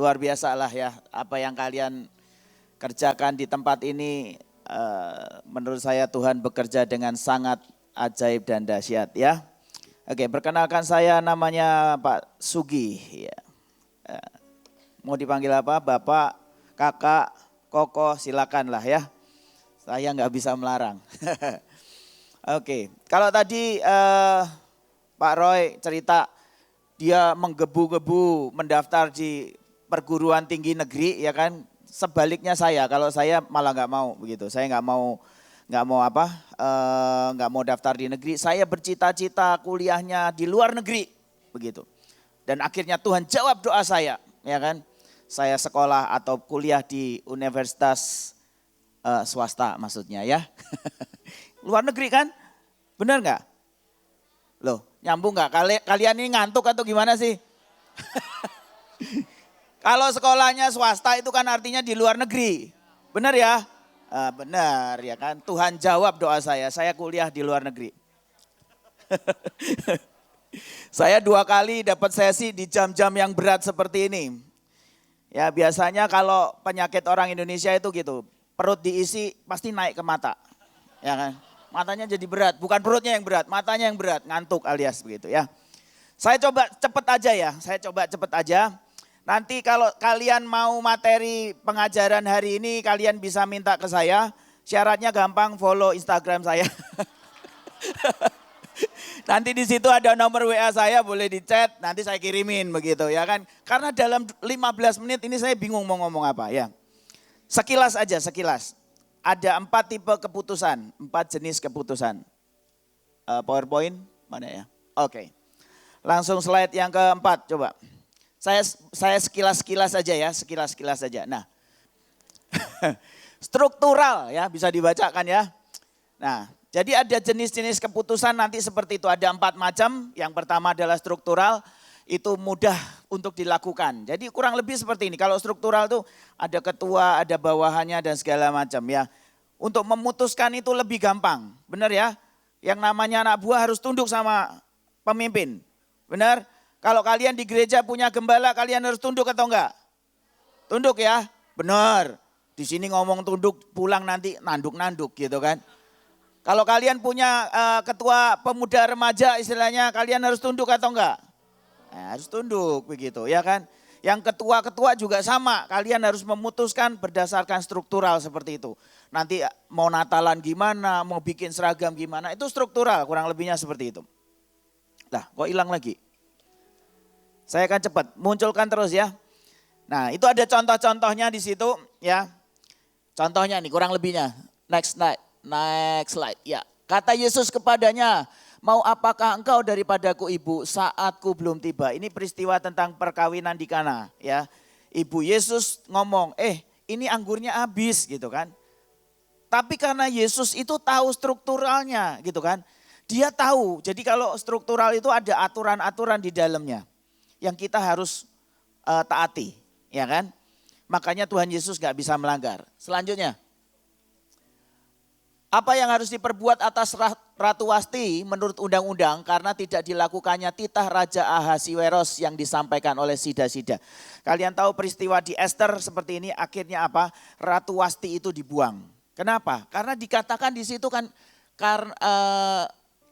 luar biasa lah ya apa yang kalian kerjakan di tempat ini. Menurut saya Tuhan bekerja dengan sangat ajaib dan dahsyat ya. Oke, perkenalkan saya namanya Pak Sugi. Ya. Mau dipanggil apa? Bapak, kakak, koko, silakan lah ya. Saya nggak bisa melarang. Oke, kalau tadi Pak Roy cerita dia menggebu-gebu mendaftar di perguruan tinggi negeri ya kan. Sebaliknya kalau saya malah nggak mau begitu. Saya nggak mau nggak mau daftar di negeri. Saya bercita-cita kuliahnya di luar negeri begitu. Dan akhirnya Tuhan jawab doa saya, ya kan? Saya sekolah atau kuliah di universitas swasta maksudnya ya. Luar negeri kan? Benar nggak? Loh, nyambung nggak? Kalian ini ngantuk atau gimana sih? Kalau sekolahnya swasta itu kan artinya di luar negeri. Benar ya? Benar ya kan? Tuhan jawab doa saya kuliah di luar negeri. Saya 2 kali dapat sesi di jam-jam yang berat seperti ini. Ya biasanya kalau penyakit orang Indonesia itu gitu. Perut diisi pasti naik ke mata. Ya kan? Matanya jadi berat. Bukan perutnya yang berat, matanya yang berat. Ngantuk alias begitu ya. Saya coba cepet aja. Nanti kalau kalian mau materi pengajaran hari ini kalian bisa minta ke saya. Syaratnya gampang, follow Instagram saya. Nanti di situ ada nomor WA saya, boleh di chat, nanti saya kirimin begitu ya kan. Karena dalam 15 menit ini saya bingung mau ngomong apa ya. Sekilas. Ada 4 tipe keputusan, 4 jenis keputusan. PowerPoint mana ya? Oke. Langsung slide yang keempat coba. Saya sekilas saja. Nah, struktural ya bisa dibacakan ya. Nah, jadi ada jenis-jenis keputusan nanti seperti itu. Ada 4 macam. Yang pertama adalah struktural, itu mudah untuk dilakukan. Jadi kurang lebih seperti ini. Kalau struktural itu ada ketua, ada bawahannya dan segala macam ya. Untuk memutuskan itu lebih gampang. Benar ya? Yang namanya anak buah harus tunduk sama pemimpin. Benar? Kalau kalian di gereja punya gembala, kalian harus tunduk atau enggak? Tunduk ya? Benar. Di sini ngomong tunduk, pulang nanti nanduk-nanduk gitu kan. Kalau kalian punya ketua pemuda remaja istilahnya, kalian harus tunduk atau enggak? Nah, harus tunduk begitu ya kan. Yang ketua-ketua juga sama, kalian harus memutuskan berdasarkan struktural seperti itu. Nanti mau Natalan gimana, mau bikin seragam gimana, itu struktural kurang lebihnya seperti itu. Lah kok hilang lagi? Saya akan cepat, munculkan terus ya. Nah itu ada contoh-contohnya di situ ya. Contohnya nih kurang lebihnya. Next slide. Ya. Kata Yesus kepadanya, mau apakah engkau daripadaku ibu saatku belum tiba. Ini peristiwa tentang perkawinan di Kana ya. Ibu Yesus ngomong, ini anggurnya habis gitu kan. Tapi karena Yesus itu tahu strukturalnya gitu kan. Dia tahu, jadi kalau struktural itu ada aturan-aturan di dalamnya. Yang kita harus taati, ya kan? Makanya Tuhan Yesus gak bisa melanggar. Selanjutnya, apa yang harus diperbuat atas Ratu Wasti menurut undang-undang karena tidak dilakukannya titah Raja Ahasiweros yang disampaikan oleh Sida-Sida. Kalian tahu peristiwa di Esther seperti ini akhirnya apa? Ratu Wasti itu dibuang. Kenapa? Karena dikatakan di situ kan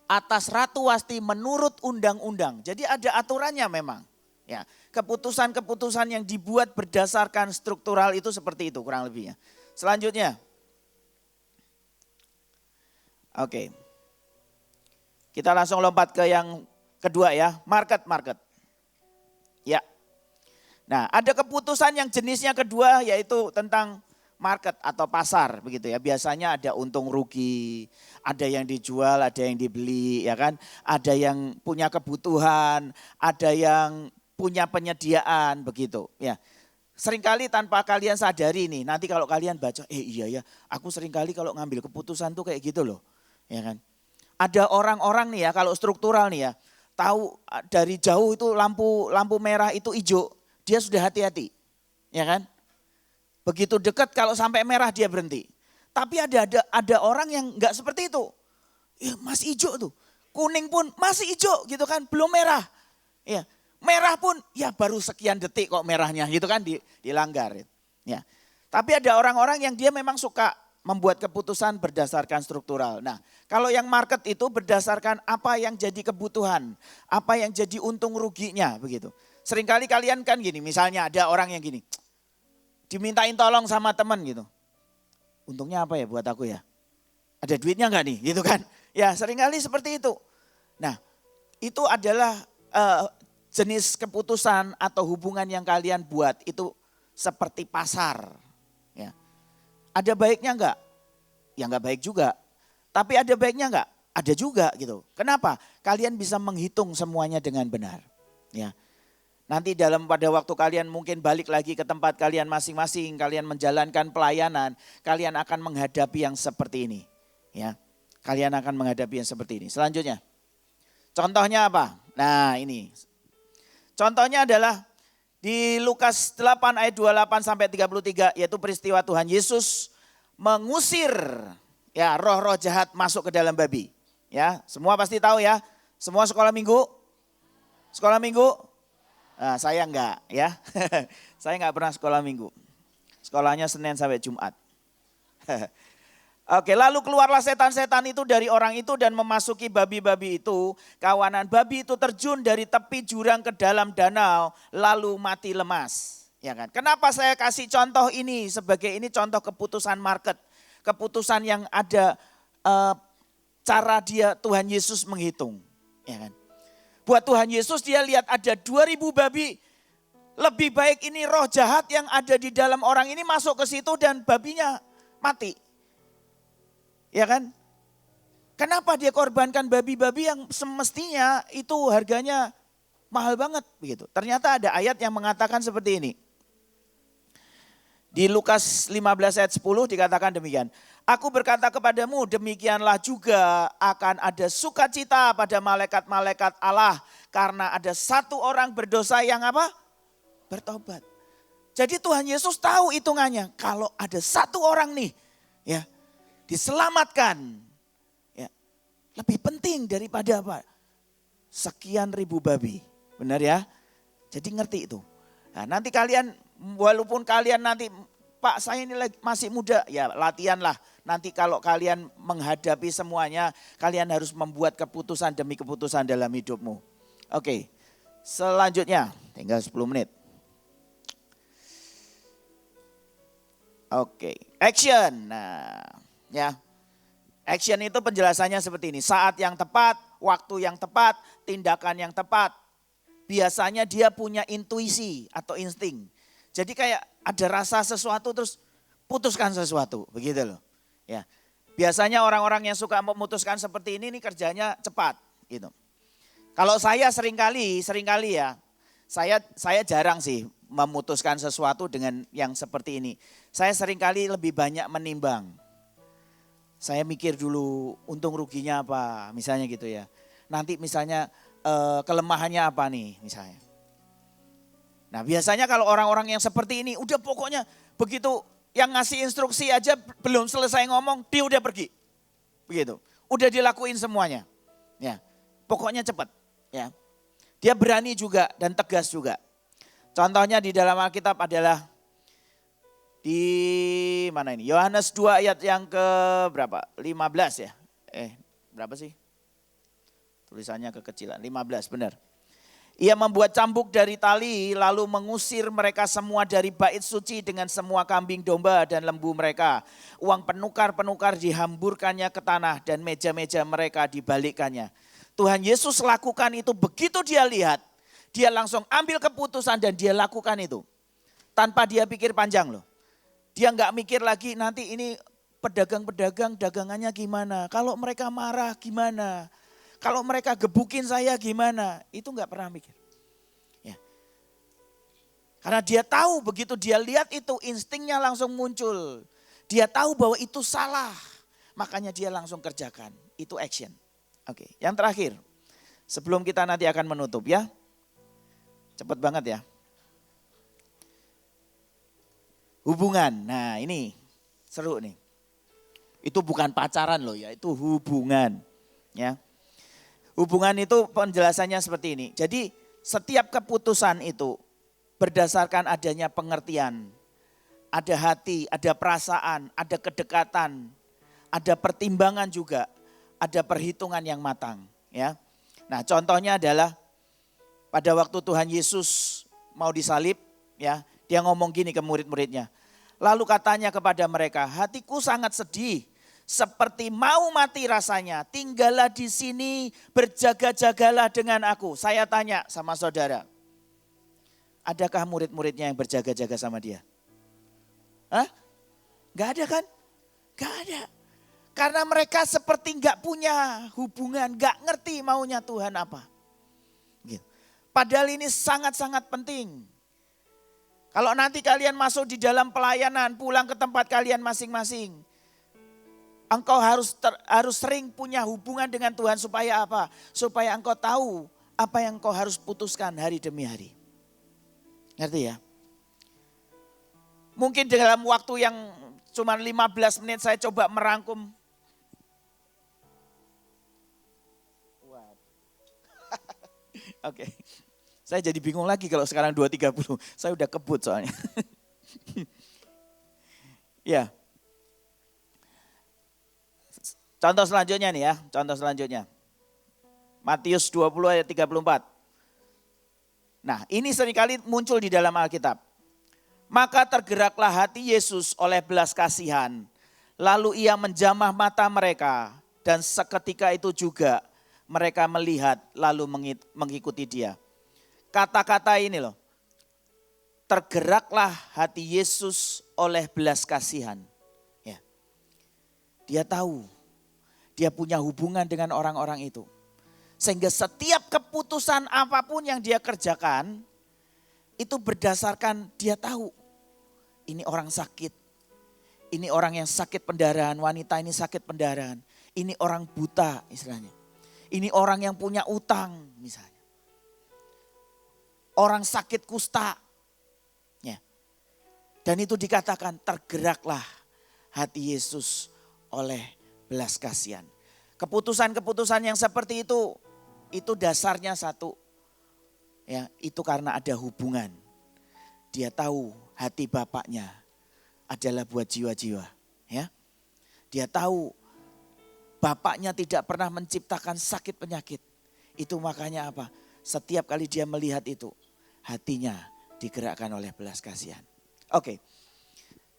atas Ratu Wasti menurut undang-undang. Jadi ada aturannya memang. Ya, keputusan-keputusan yang dibuat berdasarkan struktural itu seperti itu kurang lebihnya. Selanjutnya. Oke. Kita langsung lompat ke yang kedua ya, market. Ya. Nah, ada keputusan yang jenisnya kedua yaitu tentang market atau pasar begitu ya. Biasanya ada untung rugi, ada yang dijual, ada yang dibeli ya kan. Ada yang punya kebutuhan, ada yang punya penyediaan begitu ya. Seringkali tanpa kalian sadari nih, nanti kalau kalian baca, iya ya, aku seringkali kalau ngambil keputusan tuh kayak gitu loh. Ya kan. Ada orang-orang nih ya, kalau struktural nih ya, tahu dari jauh itu lampu merah itu hijau, dia sudah hati-hati. Ya kan? Begitu dekat kalau sampai merah dia berhenti. Tapi ada orang yang enggak seperti itu. Ya, masih hijau tuh. Kuning pun masih hijau gitu kan, belum merah. Ya. Merah pun ya baru sekian detik kok merahnya gitu kan dilanggar. Ya. Tapi ada orang-orang yang dia memang suka membuat keputusan berdasarkan struktural. Nah, kalau yang market itu berdasarkan apa yang jadi kebutuhan, apa yang jadi untung ruginya begitu. Seringkali kalian kan gini, misalnya ada orang yang gini, dimintain tolong sama teman gitu. Untungnya apa ya buat aku ya? Ada duitnya enggak nih gitu kan. Ya seringkali seperti itu. Nah itu adalah jenis keputusan atau hubungan yang kalian buat itu seperti pasar. Ya. Ada baiknya enggak? Ya enggak baik juga. Tapi ada baiknya enggak? Ada juga gitu. Kenapa? Kalian bisa menghitung semuanya dengan benar. Ya. Nanti pada waktu kalian mungkin balik lagi ke tempat kalian masing-masing, kalian menjalankan pelayanan, kalian akan menghadapi yang seperti ini. Ya, kalian akan menghadapi yang seperti ini. Selanjutnya, contohnya apa? Nah ini, contohnya adalah di Lukas 8 ayat 28 sampai 33, yaitu peristiwa Tuhan Yesus mengusir ya roh-roh jahat masuk ke dalam babi. Ya, semua pasti tahu ya. Semua sekolah minggu? Sekolah minggu? Nah, saya enggak ya. Saya enggak pernah sekolah minggu. Sekolahnya Senin sampai Jumat. Oke, lalu keluarlah setan-setan itu dari orang itu dan memasuki babi-babi itu. Kawanan babi itu terjun dari tepi jurang ke dalam danau lalu mati lemas. Ya kan? Kenapa saya kasih contoh ini sebagai ini contoh keputusan market. Keputusan yang ada cara dia Tuhan Yesus menghitung. Ya kan? Buat Tuhan Yesus dia lihat ada 2000 babi. Lebih baik ini roh jahat yang ada di dalam orang ini masuk ke situ dan babinya mati. Ya kan? Kenapa dia korbankan babi-babi yang semestinya itu harganya mahal banget begitu. Ternyata ada ayat yang mengatakan seperti ini. Di Lukas 15 ayat 10 dikatakan demikian. Aku berkata kepadamu demikianlah juga akan ada sukacita pada malaikat-malaikat Allah. Karena ada satu orang berdosa yang apa? Bertobat. Jadi Tuhan Yesus tahu hitungannya. Kalau ada satu orang nih ya diselamatkan. Ya, lebih penting daripada apa? Sekian ribu babi. Benar ya? Jadi ngerti itu. Nah, nanti kalian walaupun kalian nanti Pak saya ini masih muda, ya latihanlah. Nanti kalau kalian menghadapi semuanya, kalian harus membuat keputusan demi keputusan dalam hidupmu. Oke, selanjutnya tinggal 10 menit. Oke, action. Nah, ya. Action itu penjelasannya seperti ini. Saat yang tepat, waktu yang tepat, tindakan yang tepat. Biasanya dia punya intuisi atau insting. Jadi kayak ada rasa sesuatu terus putuskan sesuatu, begitu loh. Ya. Biasanya orang-orang yang suka memutuskan seperti ini kerjanya cepat gitu. Kalau saya seringkali ya, saya jarang sih memutuskan sesuatu dengan yang seperti ini. Saya seringkali lebih banyak menimbang. Saya mikir dulu untung ruginya apa, misalnya gitu ya. Nanti misalnya kelemahannya apa nih misalnya. Nah biasanya kalau orang-orang yang seperti ini udah pokoknya begitu yang ngasih instruksi aja belum selesai ngomong dia udah pergi. Begitu. Udah dilakuin semuanya. Ya. Pokoknya cepat, ya. Dia berani juga dan tegas juga. Contohnya di dalam Alkitab adalah di mana ini? Yohanes 2 ayat yang ke berapa? 15 ya. Berapa sih? Tulisannya kekecilan. 15 benar. Ia membuat cambuk dari tali lalu mengusir mereka semua dari bait suci dengan semua kambing domba dan lembu mereka. Uang penukar-penukar dihamburkannya ke tanah dan meja-meja mereka dibalikkannya. Tuhan Yesus lakukan itu begitu dia lihat. Dia langsung ambil keputusan dan dia lakukan itu. Tanpa dia pikir panjang loh. Dia enggak mikir lagi nanti ini pedagang-pedagang dagangannya gimana. Kalau mereka marah gimana. Kalau mereka gebukin saya gimana, itu enggak pernah mikir. Ya. Karena dia tahu begitu dia lihat itu instingnya langsung muncul. Dia tahu bahwa itu salah, makanya dia langsung kerjakan. Itu action. Oke, yang terakhir. Sebelum kita nanti akan menutup ya. Cepat banget ya. Hubungan, nah ini seru nih. Itu bukan pacaran loh ya, itu hubungan. Ya. Hubungan itu penjelasannya seperti ini. Jadi setiap keputusan itu berdasarkan adanya pengertian. Ada hati, ada perasaan, ada kedekatan, ada pertimbangan juga, ada perhitungan yang matang. Ya. Nah, contohnya adalah pada waktu Tuhan Yesus mau disalib, ya, dia ngomong gini ke murid-muridnya. Lalu katanya kepada mereka, hatiku sangat sedih, seperti mau mati rasanya. Tinggallah di sini, berjaga-jagalah dengan aku. Saya tanya sama saudara, adakah murid-muridnya yang berjaga-jaga sama dia? Hah? Gak ada kan? Gak ada. Karena mereka seperti gak punya hubungan, gak ngerti maunya Tuhan apa. Gitu. Padahal ini sangat-sangat penting. Kalau nanti kalian masuk di dalam pelayanan, pulang ke tempat kalian masing-masing. Engkau harus sering punya hubungan dengan Tuhan supaya apa? Supaya engkau tahu apa yang engkau harus putuskan hari demi hari. Ngerti ya? Mungkin dalam waktu yang cuma 15 menit saya coba merangkum. Oke. Saya jadi bingung lagi kalau sekarang 2.30. Saya udah kebut soalnya. Ya. Contoh selanjutnya nih ya, contoh selanjutnya. Matius 20 ayat 34. Nah, ini seringkali muncul di dalam Alkitab. Maka tergeraklah hati Yesus oleh belas kasihan. Lalu ia menjamah mata mereka dan seketika itu juga mereka melihat lalu mengikuti dia. Kata-kata ini loh, tergeraklah hati Yesus oleh belas kasihan. Ya. Dia tahu, dia punya hubungan dengan orang-orang itu. Sehingga setiap keputusan apapun yang dia kerjakan, itu berdasarkan dia tahu. Ini orang sakit, ini orang yang sakit pendarahan, wanita ini sakit pendarahan. Ini orang buta istilahnya. Ini orang yang punya utang misalnya. Orang sakit kusta. Ya. Dan itu dikatakan tergeraklah hati Yesus oleh belas kasihan. Keputusan-keputusan yang seperti itu dasarnya satu. Ya, itu karena ada hubungan. Dia tahu hati bapaknya adalah buat jiwa-jiwa. Ya. Dia tahu bapaknya tidak pernah menciptakan sakit penyakit. Itu makanya apa? Setiap kali dia melihat itu, hatinya digerakkan oleh belas kasihan. Oke,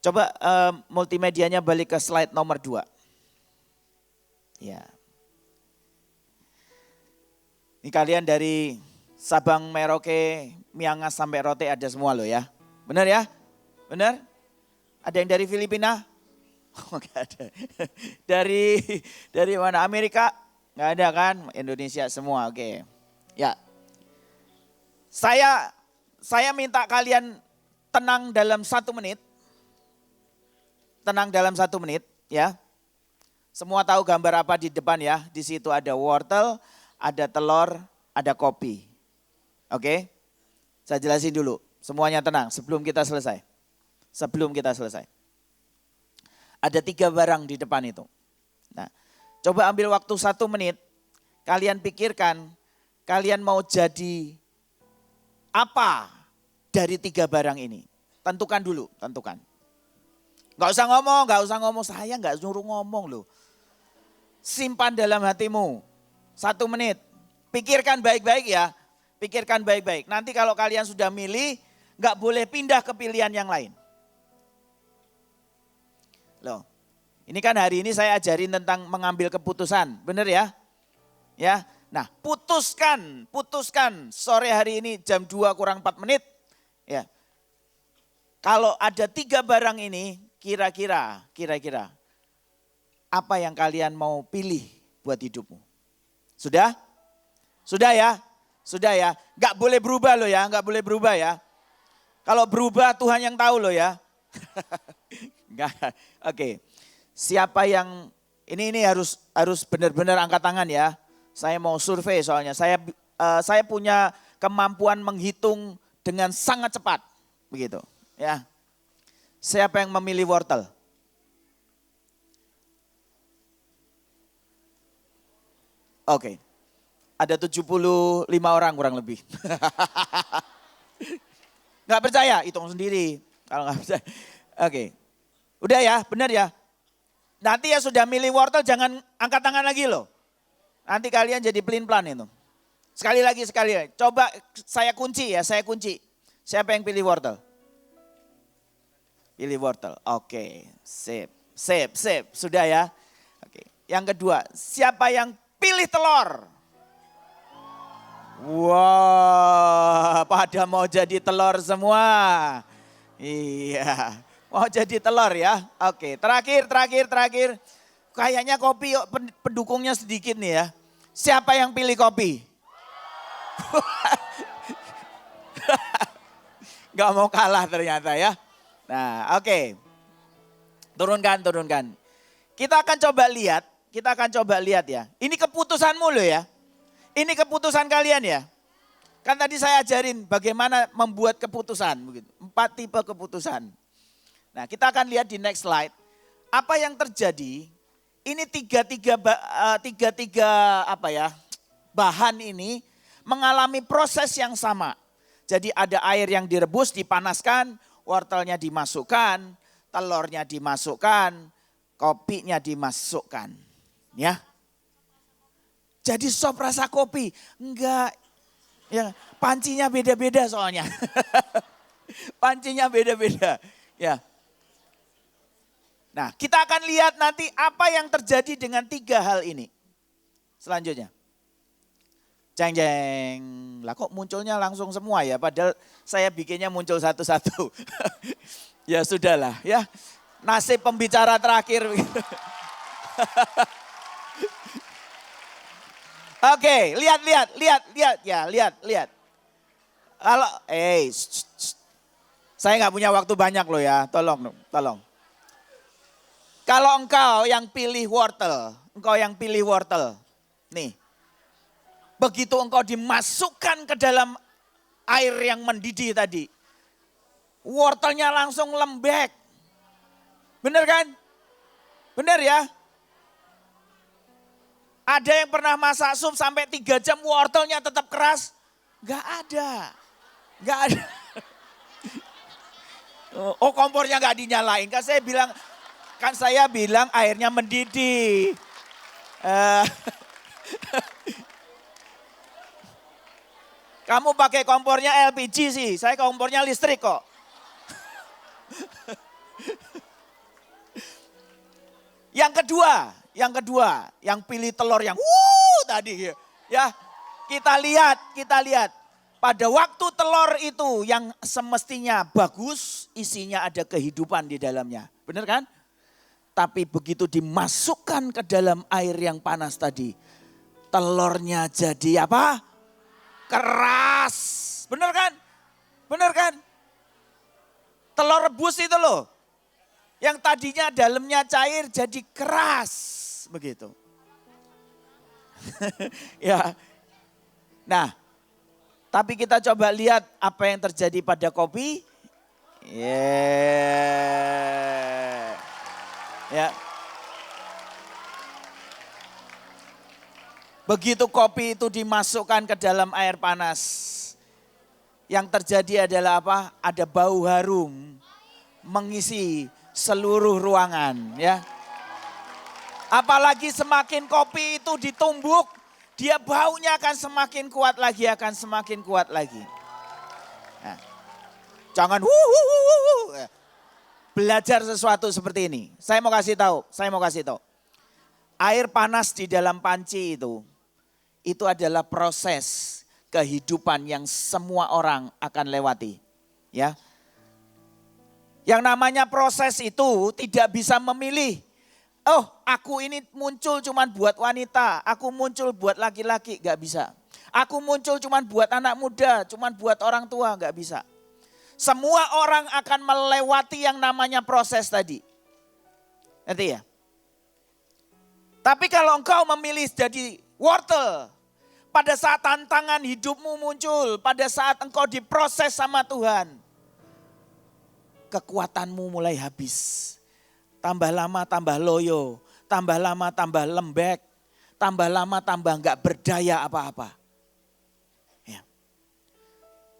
coba multimedianya balik ke slide nomor 2. Ya. Ini kalian dari Sabang, Merauke, Miangas sampai Rote ada semua loh ya. Benar ya? Benar? Ada yang dari Filipina? Oh, gak ada. Dari mana? Amerika? Gak ada kan? Indonesia semua, oke. Ya. Saya minta kalian tenang dalam 1 menit. Tenang dalam 1 menit ya. Semua tahu gambar apa di depan ya. Di situ ada wortel, ada telur, ada kopi. Oke? Saya jelasin dulu. Semuanya tenang sebelum kita selesai. Sebelum kita selesai. Ada 3 barang di depan itu. Nah, coba ambil waktu 1 menit. Kalian pikirkan, kalian mau jadi apa dari 3 barang ini? Tentukan dulu, tentukan. Gak usah ngomong, saya gak nyuruh ngomong loh. Simpan dalam hatimu, 1 menit. Pikirkan baik-baik ya, pikirkan baik-baik. Nanti kalau kalian sudah milih, gak boleh pindah ke pilihan yang lain. Loh, ini kan hari ini saya ajarin tentang mengambil keputusan, benar ya? Ya. Nah, putuskan sore hari ini jam 2 kurang 4 menit. Ya. Kalau ada 3 barang ini, kira-kira apa yang kalian mau pilih buat hidupmu? Sudah? Sudah ya? Sudah ya? Gak boleh berubah loh ya, gak boleh berubah ya. Kalau berubah Tuhan yang tahu loh ya. Oke. Siapa yang ini harus benar-benar angkat tangan ya. Saya mau survei soalnya. Saya punya kemampuan menghitung dengan sangat cepat, begitu. Ya. Siapa yang memilih wortel? Oke. Ada 75 orang kurang lebih. Nggak percaya, hitung sendiri. Kalau nggak percaya. Oke. Udah ya, benar ya. Nanti ya sudah milih wortel jangan angkat tangan lagi loh. Nanti kalian jadi pelin-pelan itu. Sekali lagi. Coba saya kunci ya, saya kunci. Siapa yang pilih wortel? Pilih wortel. Oke, sip. Sudah ya. Oke. Yang kedua, siapa yang pilih telur? Wah, pada mau jadi telur semua. Iya, mau jadi telur ya. Oke, terakhir. Kayaknya kopi pendukungnya sedikit nih ya. Siapa yang pilih kopi? Gak mau kalah ternyata ya. Nah, oke. Turunkan. Kita akan coba lihat ya. Ini keputusanmu loh ya. Ini keputusan kalian ya. Kan tadi saya ajarin bagaimana membuat keputusan. 4 tipe keputusan. Nah, kita akan lihat di next slide. Apa yang terjadi, ini tiga bahan ini mengalami proses yang sama. Jadi ada air yang direbus, dipanaskan, wortelnya dimasukkan, telurnya dimasukkan, kopinya dimasukkan. Ya. Jadi sop rasa kopi, enggak. Ya, pancinya beda-beda soalnya. Pancinya beda-beda. Ya. Nah, kita akan lihat nanti apa yang terjadi dengan 3 hal ini. Selanjutnya. Jeng. Lah kok munculnya langsung semua ya, padahal saya bikinnya muncul satu-satu. Ya sudahlah ya. Nasib pembicara terakhir. Oke, lihat. Kalau, saya nggak punya waktu banyak loh ya, tolong. Kalau engkau yang pilih wortel, nih, begitu engkau dimasukkan ke dalam air yang mendidih tadi, wortelnya langsung lembek, bener kan? Bener ya? Ada yang pernah masak sup sampai 3 jam wortelnya tetap keras? Gak ada. Oh, kompornya gak dinyalain. Kan saya bilang airnya mendidih. Kamu pakai kompornya LPG sih, saya kompornya listrik kok. Yang kedua, yang pilih telur yang tadi ya. Kita lihat. Pada waktu telur itu yang semestinya bagus, isinya ada kehidupan di dalamnya. Benar kan? Tapi begitu dimasukkan ke dalam air yang panas tadi, telurnya jadi apa? Keras. Benar kan? Telur rebus itu loh. Yang tadinya dalamnya cair jadi keras. Begitu. Ya. Nah, tapi kita coba lihat apa yang terjadi pada kopi. Ya. Begitu kopi itu dimasukkan ke dalam air panas. Yang terjadi adalah apa? Ada bau harum mengisi seluruh ruangan, ya. Apalagi semakin kopi itu ditumbuk, dia baunya akan semakin kuat lagi. Nah, jangan belajar sesuatu seperti ini. Saya mau kasih tahu. Air panas di dalam panci itu adalah proses kehidupan yang semua orang akan lewati, ya. Yang namanya proses itu tidak bisa memilih. Oh, aku ini muncul cuman buat wanita, aku muncul buat laki-laki, gak bisa. Aku muncul cuman buat anak muda, cuman buat orang tua, gak bisa. Semua orang akan melewati yang namanya proses tadi. Ngerti ya? Tapi kalau engkau memilih jadi wortel, pada saat tantangan hidupmu muncul, pada saat engkau diproses sama Tuhan, kekuatanmu mulai habis. Tambah lama tambah loyo, tambah lama tambah lembek, tambah lama tambah enggak berdaya apa-apa. Ya.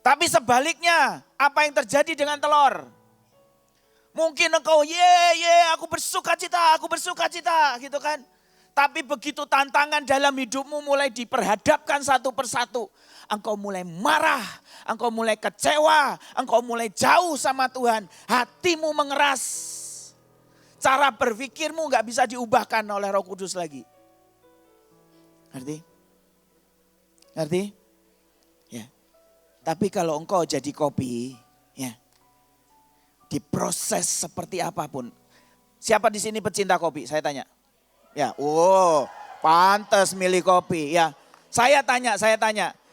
Tapi sebaliknya, apa yang terjadi dengan telur? Mungkin engkau, aku bersuka cita, gitu kan. Tapi begitu tantangan dalam hidupmu mulai diperhadapkan satu persatu, engkau mulai marah, engkau mulai kecewa, engkau mulai jauh sama Tuhan. Hatimu mengeras, cara berpikirmu gak bisa diubahkan oleh Roh Kudus lagi. Ngerti? Ngerti? Ya. Tapi kalau engkau jadi kopi, ya, diproses seperti apapun. Siapa di sini pecinta kopi? Saya tanya. Ya, pantas milih kopi. Ya, saya tanya.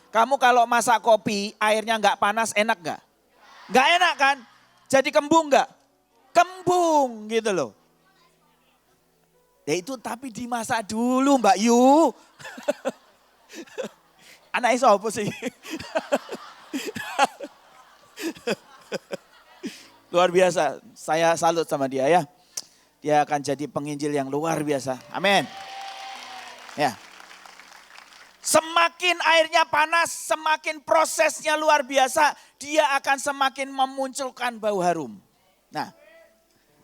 Kamu kalau masak kopi, airnya nggak panas, enak nggak? Nggak enak kan? Jadi kembung nggak? Kembung gitu loh. Ya itu tapi dimasak dulu Mbak Yu. Anaknya siapa sih? Luar biasa, saya salut sama dia ya. Dia akan jadi penginjil yang luar biasa. Amin. Ya. Semakin airnya panas, semakin prosesnya luar biasa, dia akan semakin memunculkan bau harum. Nah,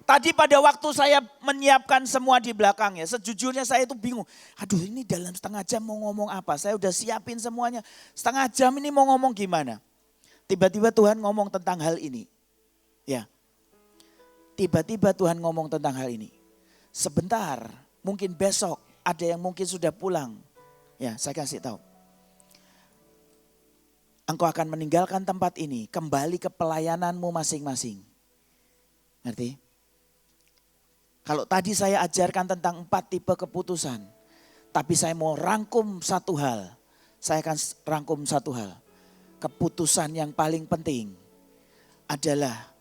tadi pada waktu saya menyiapkan semua di belakangnya, sejujurnya saya itu bingung. Aduh, ini dalam setengah jam mau ngomong apa? Saya udah siapin semuanya. Setengah jam ini mau ngomong gimana? Tiba-tiba Tuhan ngomong tentang hal ini. Ya, tiba-tiba Tuhan ngomong tentang hal ini. Sebentar, mungkin besok ada yang mungkin sudah pulang. Ya, saya kasih tahu. Engkau akan meninggalkan tempat ini, kembali ke pelayananmu masing-masing. Ngerti? Kalau tadi saya ajarkan tentang 4 tipe keputusan, tapi saya mau rangkum satu hal. Saya akan rangkum satu hal. Keputusan yang paling penting adalah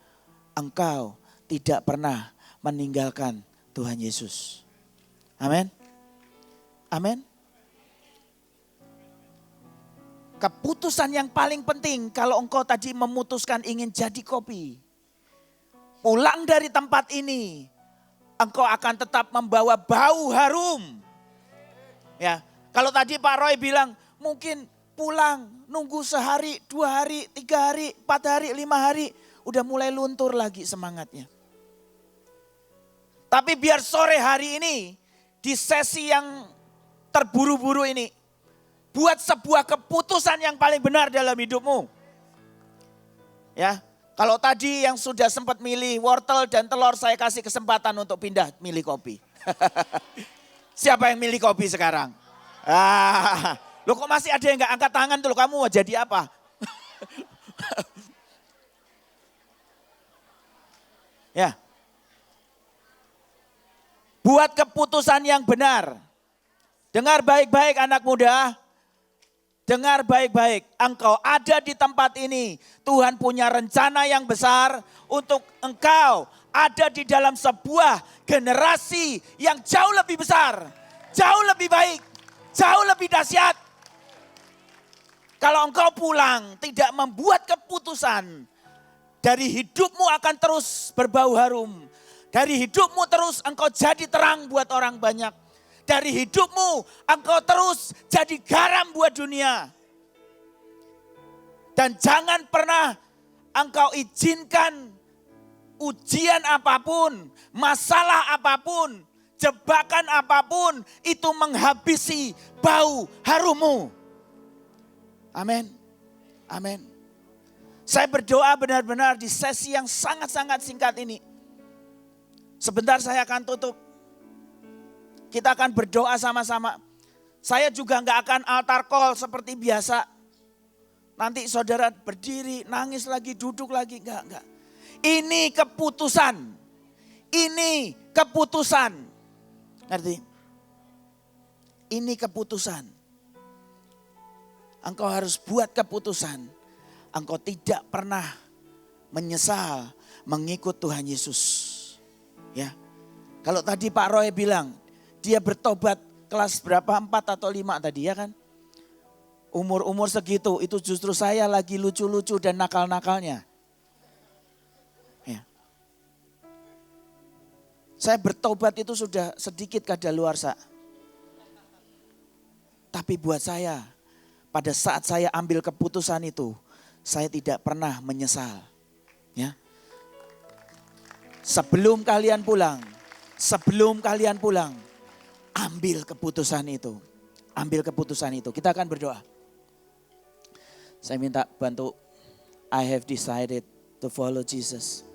engkau tidak pernah meninggalkan Tuhan Yesus. Amin. Amin. Keputusan yang paling penting kalau engkau tadi memutuskan ingin jadi kopi. Pulang dari tempat ini, engkau akan tetap membawa bau harum. Ya, kalau tadi Pak Roy bilang mungkin pulang nunggu sehari, 2 hari, 3 hari, 4 hari, 5 hari. Udah mulai luntur lagi semangatnya. Tapi biar sore hari ini, di sesi yang terburu-buru ini, buat sebuah keputusan yang paling benar dalam hidupmu. Ya, kalau tadi yang sudah sempat milih wortel dan telur, saya kasih kesempatan untuk pindah milih kopi. Siapa yang milih kopi sekarang? Loh kok masih ada yang gak angkat tangan tuh, kamu mau jadi apa? Ya. Buat keputusan yang benar. Dengar baik-baik anak muda. Dengar baik-baik. Engkau ada di tempat ini. Tuhan punya rencana yang besar untuk engkau ada di dalam sebuah generasi yang jauh lebih besar. Jauh lebih baik. Jauh lebih dahsyat. Kalau engkau pulang tidak membuat keputusan, dari hidupmu akan terus berbau harum. Dari hidupmu terus engkau jadi terang buat orang banyak. Dari hidupmu engkau terus jadi garam buat dunia. Dan jangan pernah engkau izinkan ujian apapun, masalah apapun, jebakan apapun itu menghabisi bau harummu. Amin. Amin. Saya berdoa benar-benar di sesi yang sangat-sangat singkat ini. Sebentar saya akan tutup. Kita akan berdoa sama-sama. Saya juga enggak akan altar call seperti biasa. Nanti saudara berdiri, nangis lagi, duduk lagi. Enggak. Ini keputusan. Ini keputusan. Ngerti? Ini keputusan. Engkau harus buat keputusan. Engkau tidak pernah menyesal mengikut Tuhan Yesus. Ya. Kalau tadi Pak Roy bilang, dia bertobat kelas berapa? 4 atau 5 tadi ya kan? Umur-umur segitu, itu justru saya lagi lucu-lucu dan nakal-nakalnya. Ya. Saya bertobat itu sudah sedikit kadaluarsa. Tapi buat saya, pada saat saya ambil keputusan itu, saya tidak pernah menyesal. Ya. Sebelum kalian pulang, ambil keputusan itu. Ambil keputusan itu. Kita akan berdoa. Saya minta bantu. I have decided to follow Jesus.